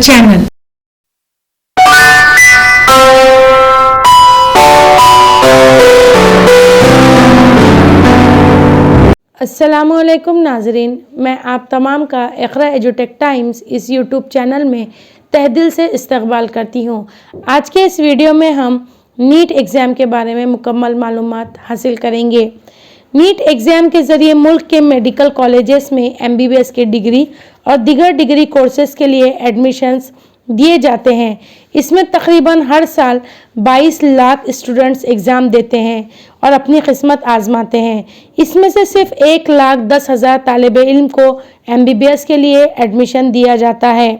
channel. अस्सलामुअलैकुम नाजरीन, मैं आप तमाम का इक़रा एजुटेक टाइम्स इस यूट्यूब चैनल में तहे दिल से इस्तकबाल करती हूँ। आज के इस वीडियो में हम नीट एग्ज़ाम के बारे में मुकम्मल मालूमात हासिल करेंगे। नीट एग्ज़ाम के ज़रिए मुल्क के मेडिकल कॉलेजेस में MBBS की डिग्री और दीगर डिग्री कोर्सेज़ के लिए एडमिशन्स दिए जाते हैं। इसमें तकरीबन हर साल 22 लाख स्टूडेंट्स एग्ज़ाम देते हैं और अपनी किस्मत आजमाते हैं। इसमें से सिर्फ 1,10,000 तालिब इल्म को MBBS के लिए एडमिशन दिया जाता है।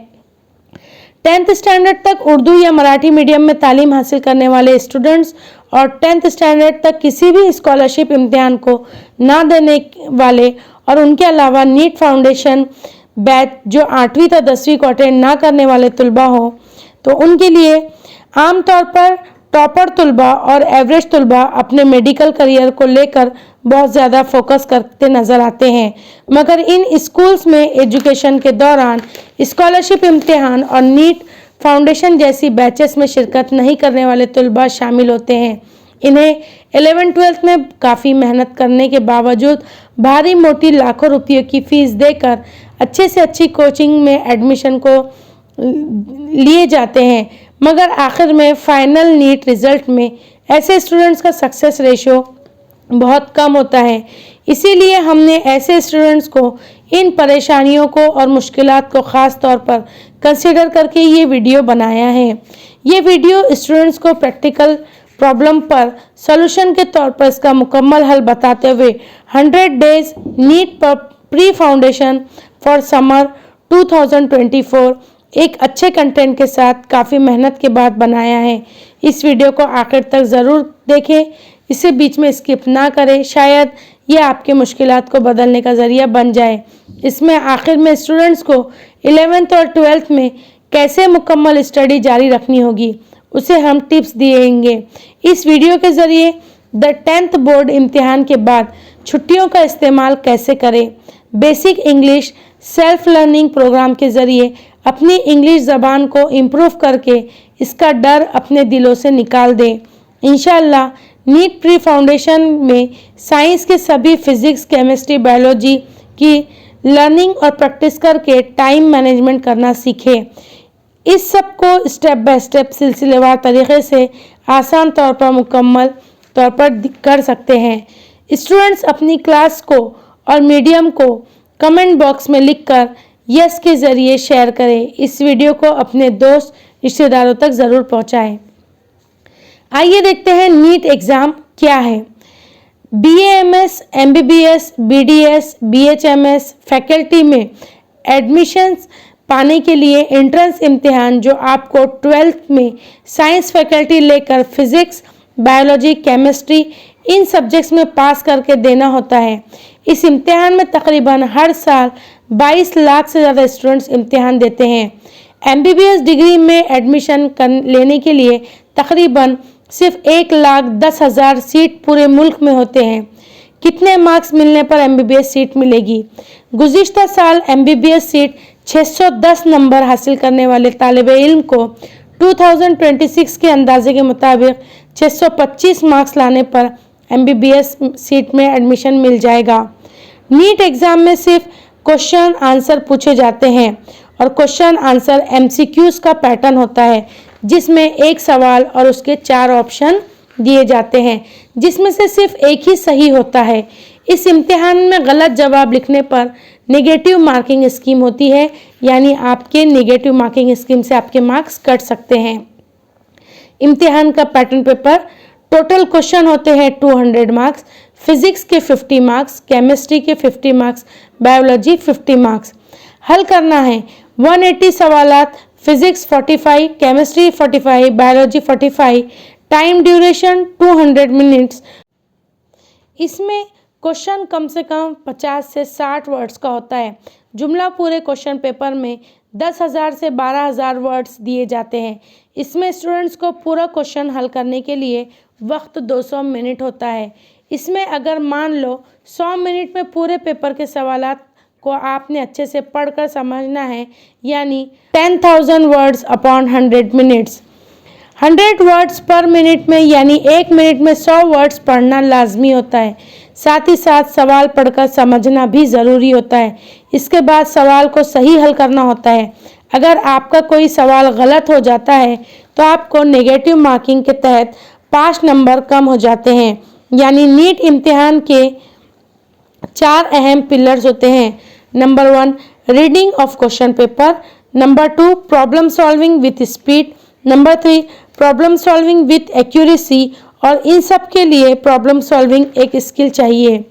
10th स्टैंडर्ड तक उर्दू या मराठी मीडियम में तालीम हासिल करने वाले स्टूडेंट्स और 10th स्टैंडर्ड तक किसी भी स्कॉलरशिप इम्तिहान को ना देने वाले और उनके अलावा नीट फाउंडेशन बैच जो 8वीं तथा 10वीं को अटेंड ना करने वाले तलबा हो, तो उनके लिए आमतौर पर टॉपर तलबा और एवरेज तलबा अपने मेडिकल करियर को लेकर बहुत ज़्यादा फोकस करते नज़र आते हैं, मगर इन स्कूल्स में एजुकेशन के दौरान स्कॉलरशिप इम्तिहान और नीट फाउंडेशन जैसी बैचेस में शिरकत नहीं करने वाले तलबा शामिल होते हैं। इन्हें 11th-12th में काफ़ी मेहनत करने के बावजूद भारी मोटी लाखों रुपयों की फ़ीस देकर अच्छे से अच्छी कोचिंग में एडमिशन को लिए जाते हैं, मगर आखिर में फ़ाइनल नीट रिज़ल्ट में ऐसे स्टूडेंट्स का सक्सेस रेशो बहुत कम होता है। इसीलिए हमने ऐसे स्टूडेंट्स को इन परेशानियों को और मुश्किलात को ख़ास तौर पर कंसिडर करके ये वीडियो बनाया है। ये वीडियो स्टूडेंट्स को प्रैक्टिकल प्रॉब्लम पर सॉल्यूशन के तौर पर इसका मुकम्मल हल बताते हुए 100 days NEET pre foundation for summer 2024 एक अच्छे कंटेंट के साथ काफ़ी मेहनत के बाद बनाया है। इस वीडियो को आखिर तक ज़रूर देखें, इसे बीच में स्किप ना करें, शायद ये आपके मुश्किलात को बदलने का ज़रिया बन जाए। इसमें आखिर में स्टूडेंट्स को 11th और 12th में कैसे मुकम्मल स्टडी जारी रखनी होगी, उसे हम टिप्स दिएंगे। इस वीडियो के ज़रिए द 10th बोर्ड इम्तिहान के बाद छुट्टियों का इस्तेमाल कैसे करें, basic English self learning program के ज़रिए अपनी इंग्लिश ज़बान को इम्प्रूव करके इसका डर अपने दिलों से निकाल दें। इंशाअल्लाह नीट प्री फाउंडेशन में साइंस के सभी फिज़िक्स, केमिस्ट्री, बायोलॉजी की लर्निंग और प्रैक्टिस करके टाइम मैनेजमेंट करना सीखें। इस सब को स्टेप बाय स्टेप सिलसिलेवार तरीक़े से आसान तौर पर मुकम्मल तौर पर कर सकते हैं। स्टूडेंट्स अपनी क्लास को और मीडियम को कमेंट बॉक्स में लिखकर यस के ज़रिए शेयर करें। इस वीडियो को अपने दोस्त रिश्तेदारों तक ज़रूर पहुंचाएं। आइए देखते हैं नीट एग्ज़ाम क्या है। BAMS, MBBS, BDS, BHMS faculty में एडमिशन्स पाने के लिए एंट्रेंस इम्तिहान जो आपको 12th में साइंस फैकल्टी लेकर physics, biology, chemistry in subjects में पास करके देना होता है। इस इम्तिहान में तकरीबन हर साल 22 लाख से ज़्यादा स्टूडेंट्स इम्तिहान देते हैं। MBBS डिग्री में एडमिशन लेने के लिए तकरीबन सिर्फ 1,10,000 सीट पूरे मुल्क में होते हैं। कितने मार्क्स मिलने पर MBBS सीट मिलेगी? गुज़िश्ता साल MBBS सीट 610 नंबर हासिल करने वाले तालिब इल्म को 2026 के अंदाजे के मुताबिक 625 मार्क्स लाने पर MBBS सीट में एडमिशन मिल जाएगा। नीट एग्ज़ाम में सिर्फ क्वेश्चन आंसर पूछे जाते हैं और क्वेश्चन आंसर MCQs का पैटर्न होता है, जिसमें एक सवाल और उसके 4 ऑप्शन दिए जाते हैं, जिसमें से सिर्फ एक ही सही होता है। इस इम्तिहान में गलत जवाब लिखने पर नेगेटिव मार्किंग स्कीम होती है, यानी आपके नेगेटिव मार्किंग स्कीम से आपके मार्क्स कट सकते हैं। इम्तिहान का पैटर्न पेपर टोटल क्वेश्चन होते हैं 200 मार्क्स, फिज़िक्स के 50 मार्क्स, केमिस्ट्री के 50 मार्क्स, बायोलॉजी 50 मार्क्स। हल करना है 180 सवालात, physics 45, chemistry 45, biology 45, time duration 200 minutes. इसमें क्वेश्चन कम से कम 50 से 60 वर्ड्स का होता है। जुमला पूरे क्वेश्चन पेपर में 10,000 से 12,000 वर्ड्स दिए जाते हैं। इसमें स्टूडेंट्स को पूरा क्वेश्चन हल करने के लिए वक्त 200 मिनट होता है। इसमें अगर मान लो 100 मिनट में पूरे पेपर के सवालात को आपने अच्छे से पढ़कर समझना है, यानी 10,000 वर्ड्स अपॉन 100 मिनट्स। 100 वर्ड्स पर मिनट में यानी 1 मिनट में 100 वर्ड्स पढ़ना लाजमी होता है। साथ ही साथ सवाल पढ़कर समझना भी ज़रूरी होता है। इसके बाद सवाल को सही हल करना होता है। अगर आपका कोई सवाल गलत हो जाता है तो आपको नेगेटिव मार्किंग के तहत 5 नंबर कम हो जाते हैं। यानी नीट इम्तिहान के 4 अहम पिलर्स होते हैं। Number 1, reading of question paper. Number 2, problem solving with speed. Number 3, problem solving with accuracy. और इन सब के लिए प्रॉब्लम सॉल्विंग एक स्किल चाहिए।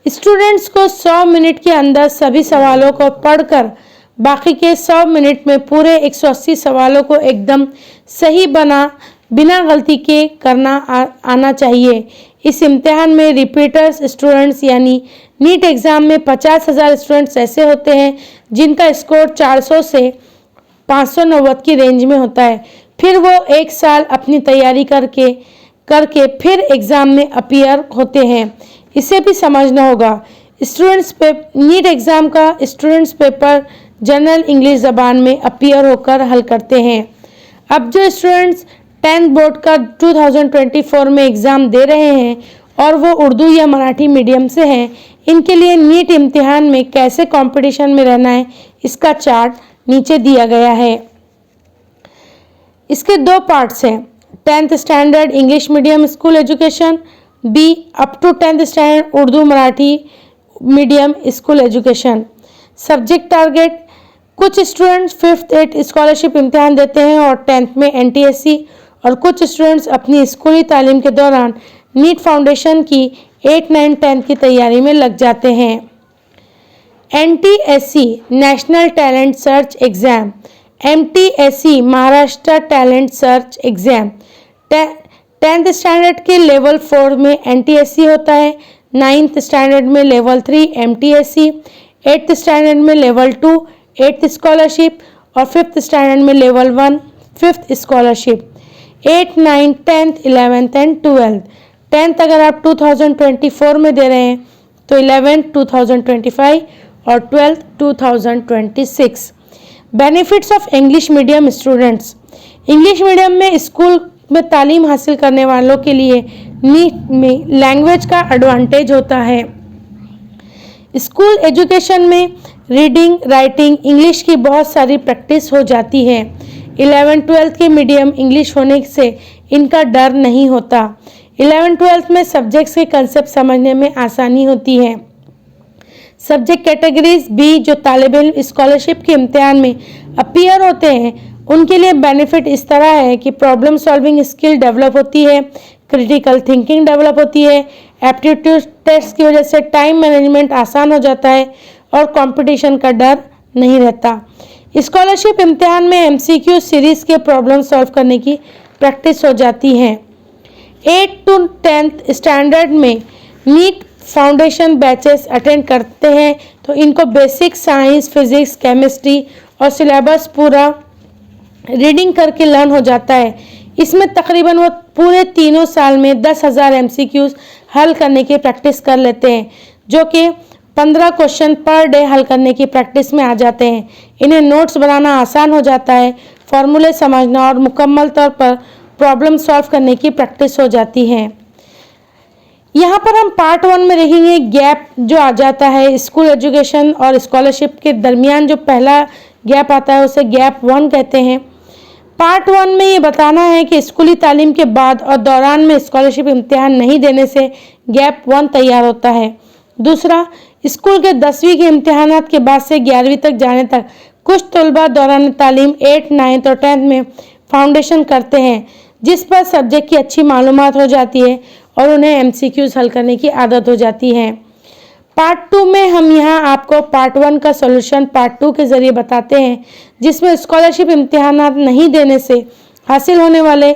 स्टूडेंट्स को 100 मिनट के अंदर सभी सवालों को पढ़कर बाकी के 100 मिनट में पूरे 180 सवालों को एकदम सही बिना गलती के करना आना चाहिए। इस इम्तिहान में रिपीटर्स स्टूडेंट्स यानी नीट एग्ज़ाम में 50,000 स्टूडेंट्स ऐसे होते हैं जिनका स्कोर 400 से 590 की रेंज में होता है। फिर वो 1 साल अपनी तैयारी करके फिर एग्ज़ाम में अपीयर होते हैं। इसे भी समझना होगा। नीट एग्ज़ाम का स्टूडेंट्स पेपर जनरल इंग्लिश ज़बान में अपीयर होकर हल करते हैं। अब जो स्टूडेंट्स 10th बोर्ड का 2024 में एग्ज़ाम दे रहे हैं और वो उर्दू या मराठी मीडियम से हैं, इनके लिए नीट इम्तिहान में कैसे कंपटीशन में रहना है, इसका चार्ट नीचे दिया गया है। इसके 2 पार्ट्स हैं। 10th standard English medium school education, B up to 10th standard Urdu Marathi medium school education. Subject target, कुछ स्टूडेंट्स 5th 8th स्कॉलरशिप इम्तिहान देते हैं और 10th में NTSC, और कुछ स्टूडेंट्स अपनी स्कूली तालीम के दौरान नीट फाउंडेशन की 8th 9th 10th की तैयारी में लग जाते हैं। NTSC national talent search exam, MTSC Maharashtra talent search exam. 10th standard के लेवल 4 में NTSC होता है, 9th स्टैंडर्ड में लेवल 3 MTSC, 8th स्टैंडर्ड में लेवल 2 8th स्कॉलरशिप और 5th स्टैंडर्ड में level 1 5th scholarship. 8th 9th 10th 11th and 12th। 10th अगर आप 2024 में दे रहे हैं तो 11th 2025 और 12th 2026। Benefits of English medium students, English medium में स्कूल में तालीम हासिल करने वालों के लिए नीट में लैंग्वेज का एडवांटेज होता है। स्कूल एजुकेशन में रीडिंग राइटिंग इंग्लिश की बहुत सारी प्रैक्टिस हो जाती है। 11th 12th के मीडियम इंग्लिश होने से इनका डर नहीं होता। 11th 12th में सब्जेक्ट्स के कंसेप्ट समझने में आसानी होती है। सब्जेक्ट कैटेगरीज बी जो तालिब इल्म स्कॉलरशिप के इम्तिहान में अपीयर होते हैं उनके लिए बेनिफिट इस तरह है कि प्रॉब्लम सॉल्विंग स्किल डेवलप होती है, क्रिटिकल थिंकिंग डेवलप होती है, एप्टीट्यूड टेस्ट की वजह से टाइम मैनेजमेंट आसान हो जाता है और कंपटीशन का डर नहीं रहता। स्कॉलरशिप इम्तिहान में MCQ सीरीज़ के प्रॉब्लम सॉल्व करने की प्रैक्टिस हो जाती है। 8th to 10th स्टैंडर्ड में नीट फाउंडेशन बैचेस अटेंड करते हैं तो इनको बेसिक साइंस फिजिक्स केमिस्ट्री और सिलेबस पूरा रीडिंग करके लर्न हो जाता है। इसमें तकरीबन वो पूरे 3 साल में 10,000 MCQs हल करने की प्रैक्टिस कर लेते हैं, जो कि 15 क्वेश्चन पर डे हल करने की प्रैक्टिस में आ जाते हैं। इन्हें नोट्स बनाना आसान हो जाता है, फॉर्मूले समझना और मुकम्मल तौर पर प्रॉब्लम सॉल्व करने की प्रैक्टिस हो जाती है। यहाँ पर हम पार्ट 1 में देखेंगे गैप जो आ जाता है स्कूल एजुकेशन और स्कॉलरशिप के दरमियान जो पहला गैप आता है उसे गैप 1 कहते हैं। पार्ट 1 में ये बताना है कि स्कूली तालीम के बाद और दौरान में स्कॉलरशिप इम्तिहान नहीं देने से गैप 1 तैयार होता है। दूसरा, स्कूल के 10वीं के इम्तिहानात के बाद से 11वीं तक जाने तक कुछ तलबा दौरान तालीम 8th 9th और 10th में फाउंडेशन करते हैं, जिस पर सब्जेक्ट की अच्छी मालूमात हो जाती है और उन्हें MCQs हल करने की आदत हो जाती है। पार्ट 2 में हम यहाँ आपको पार्ट 1 का सॉल्यूशन पार्ट 2 के ज़रिए बताते हैं, जिसमें स्कॉलरशिप इम्तिहानात नहीं देने से हासिल होने वाले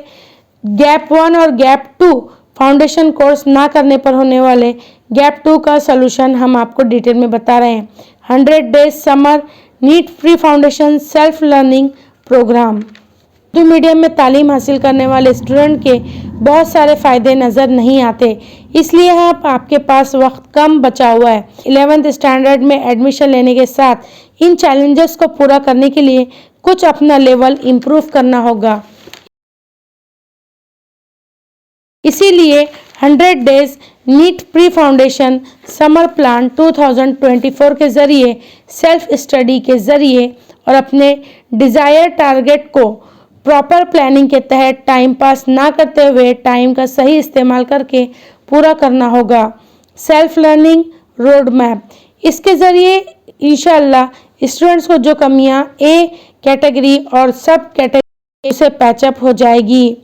गैप 1 और गैप 2 फाउंडेशन कोर्स ना करने पर होने वाले गैप 2 का सॉल्यूशन हम आपको डिटेल में बता रहे हैं। 100 days summer NEET free foundation self learning program. Urdu medium में तालीम हासिल करने वाले स्टूडेंट के बहुत सारे फ़ायदे नज़र नहीं आते, इसलिए आपके पास वक्त कम बचा हुआ है। 11th स्टैंडर्ड में एडमिशन लेने के साथ इन चैलेंजेस को पूरा करने के लिए कुछ अपना लेवल इम्प्रूव करना होगा। इसीलिए 100 days NEET pre foundation summer plan 2024 के ज़रिए सेल्फ स्टडी के ज़रिए और अपने डिज़ायर टारगेट को प्रॉपर प्लानिंग के तहत टाइम पास ना करते हुए टाइम का सही इस्तेमाल करके पूरा करना होगा। सेल्फ लर्निंग रोड मैप, इसके ज़रिए इंशाल्लाह स्टूडेंट्स को जो कमियां ए कैटेगरी और सब कैटेगरी से पैचअप हो जाएगी।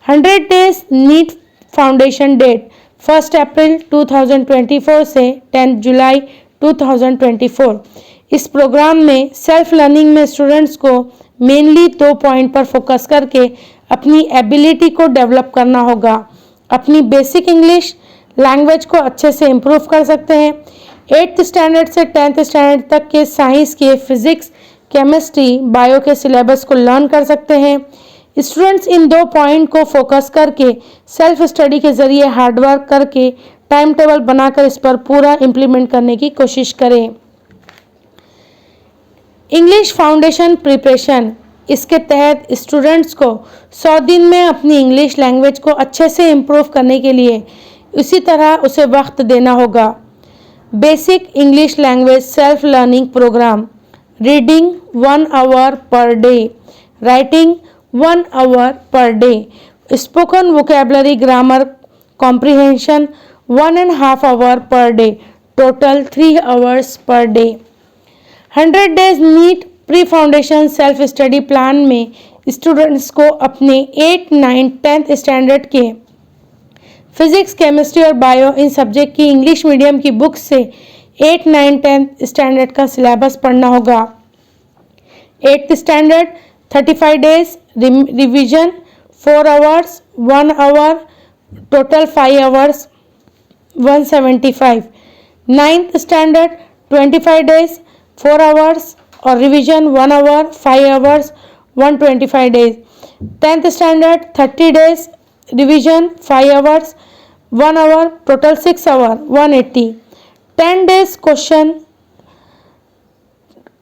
100 डेज नीट फाउंडेशन डेट 1 अप्रैल 2024 से 10 जुलाई 2024। इस प्रोग्राम में सेल्फ लर्निंग में स्टूडेंट्स को मेनली 2 पॉइंट पर फोकस करके अपनी एबिलिटी को डेवलप करना होगा। अपनी बेसिक इंग्लिश लैंग्वेज को अच्छे से इम्प्रूव कर सकते हैं। 8th स्टैंडर्ड से 10th स्टैंडर्ड तक के साइंस के फिजिक्स, केमिस्ट्री, बायो के सिलेबस को लर्न कर सकते हैं। स्टूडेंट्स इन 2 पॉइंट को फोकस करके सेल्फ स्टडी के ज़रिए हार्डवर्क करके टाइम टेबल बनाकर इस पर पूरा इम्प्लीमेंट करने की कोशिश करें। इंग्लिश फाउंडेशन प्रिपरेशन, इसके तहत स्टूडेंट्स को 100 दिन में अपनी इंग्लिश लैंग्वेज को अच्छे से इम्प्रूव करने के लिए उसी तरह उसे वक्त देना होगा। Basic English language self learning program, reading 1 hour per day, writing 1 hour per day, spoken vocabulary grammar comprehension 1.5 hour per day, total 3 hours per day. 100 days NEET pre foundation self study plan में students को अपने 8, 9, 10th standard के physics, chemistry और bio इन subject की English medium की books से 8, 9, 10th standard का सिलेबस पढ़ना होगा। 8th standard 35 days revision 4 hours 1 hour, total 5 hours 175। 9th standard 25 days 4 hours और revision 1 hour 5 hours 125 days. 10th standard 30 days revision 5 hours 1 hour, total 6 hour 180। 10 days question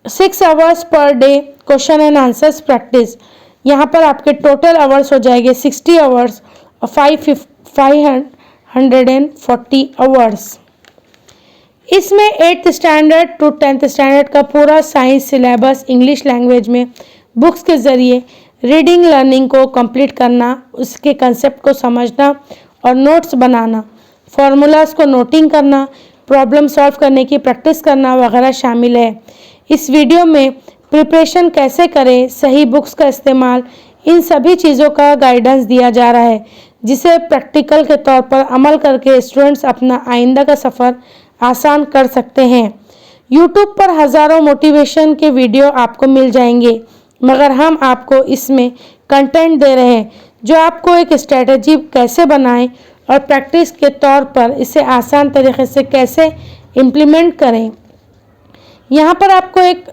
6 hours per day question and answers practice. यहाँ पर आपके total hours हो जाएंगे 60 hours और 540 hours. इसमें 8th standard to 10th standard का पूरा साइंस सिलेबस इंग्लिश लैंग्वेज में बुक्स के ज़रिए रीडिंग लर्निंग को कंप्लीट करना, उसके कंसेप्ट को समझना और नोट्स बनाना, फार्मूलाज को नोटिंग करना, प्रॉब्लम सॉल्व करने की प्रैक्टिस करना वगैरह शामिल है। इस वीडियो में प्रिपरेशन कैसे करें, सही बुक्स का इस्तेमाल, इन सभी चीज़ों का गाइडेंस दिया जा रहा है, जिसे प्रैक्टिकल के तौर पर अमल करके स्टूडेंट्स अपना आइंदा का सफ़र आसान कर सकते हैं। YouTube पर हज़ारों मोटिवेशन के वीडियो आपको मिल जाएंगे, मगर हम आपको इसमें कंटेंट दे रहे हैं जो आपको एक स्ट्रेटजी कैसे बनाएं और प्रैक्टिस के तौर पर इसे आसान तरीके से कैसे इम्प्लीमेंट करें। यहाँ पर आपको एक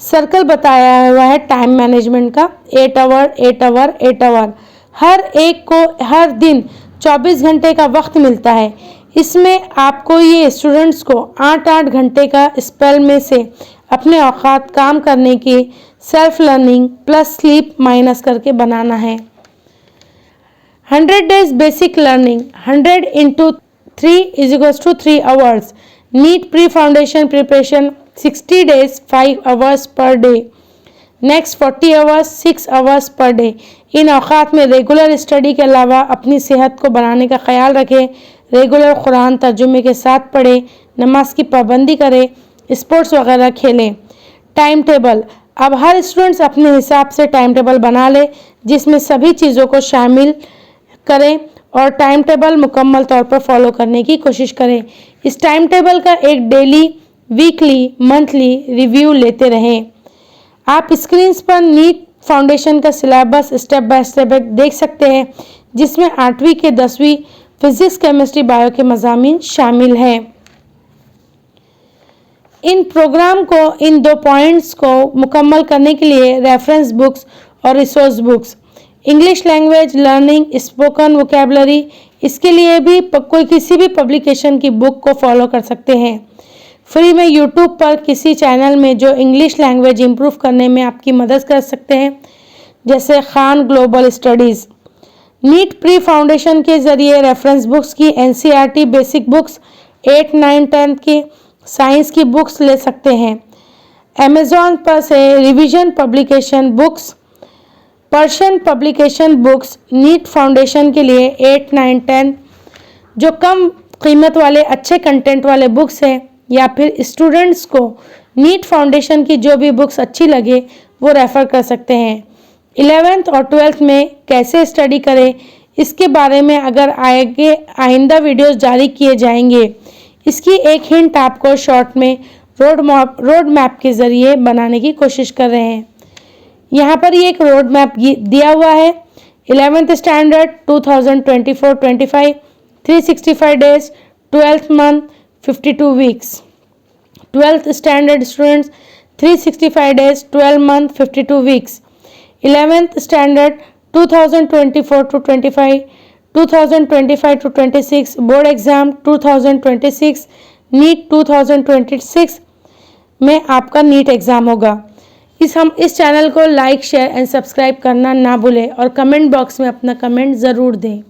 सर्कल बताया हुआ है टाइम मैनेजमेंट का, 8 आवर 8 आवर 8 आवर। हर एक को हर दिन 24 घंटे का वक्त मिलता है। इसमें आपको ये स्टूडेंट्स को 8-8 घंटे का स्पेल में से अपने औकात काम करने की self learning plus sleep minus करके बनाना है। 100 days basic learning, 100 into 3 = 3 hours. NEET pre foundation preparation 60 days 5 hours per day. Next 40 hours 6 hours per day. इन औकात में रेगुलर स्टडी के अलावा अपनी सेहत को बनाने का ख्याल रखें। रेगुलर कुरान तर्जुमे के साथ पढ़ें, नमाज की पाबंदी करें, स्पोर्ट्स वगैरह खेलें। टाइम टेबल, अब हर स्टूडेंट्स अपने हिसाब से टाइम टेबल बना ले जिसमें सभी चीज़ों को शामिल करें और टाइम टेबल मुकम्मल तौर पर फॉलो करने की कोशिश करें। इस टाइम टेबल का एक डेली, वीकली, मंथली रिव्यू लेते रहें। आप स्क्रीन्स पर नीट फाउंडेशन का सिलेबस स्टेप बाय स्टेप देख सकते हैं, जिसमें 8वीं के 10वीं फिजिक्स, केमिस्ट्री, बायो के मज़ामीन शामिल हैं। इन प्रोग्राम को, इन 2 पॉइंट्स को मुकम्मल करने के लिए रेफरेंस बुक्स और resource books. English language learning, spoken vocabulary, इसके लिए भी कोई किसी भी पब्लिकेशन की बुक को फॉलो कर सकते हैं। फ्री में यूट्यूब पर किसी चैनल में जो इंग्लिश लैंग्वेज इम्प्रूव करने में आपकी मदद कर सकते हैं, जैसे Khan global studies. NEET pre foundation के ज़रिए रेफरेंस बुक्स की एनसीईआरटी बेसिक बुक्स 8, 9, 10 की साइंस की बुक्स ले सकते हैं। अमेज़ॉन पर से revision publication books, Persian publication books NEET foundation के लिए 8, 9, 10 जो कम कीमत वाले अच्छे कंटेंट वाले बुक्स हैं, या फिर स्टूडेंट्स को नीट फाउंडेशन की जो भी बुक्स अच्छी लगे वो रेफ़र कर सकते हैं। 11th और 12th में कैसे स्टडी करें, इसके बारे में अगर आइंदा वीडियोस जारी किए जाएंगे, इसकी एक हिंट आपको शॉर्ट में रोड मैप के ज़रिए बनाने की कोशिश कर रहे हैं। यहाँ पर ये एक रोड मैप दिया हुआ है। 11th standard 2024-25 365 days, 12th month 52 weeks. 12th standard students 365 days, 12 month 52 weeks. 11th standard 2024-25 2025-26 board exam 2026 NEET 2026 में आपका नीट एग्ज़ाम होगा। हम इस चैनल को लाइक, शेयर एंड सब्सक्राइब करना ना भूलें और कमेंट बॉक्स में अपना कमेंट ज़रूर दें।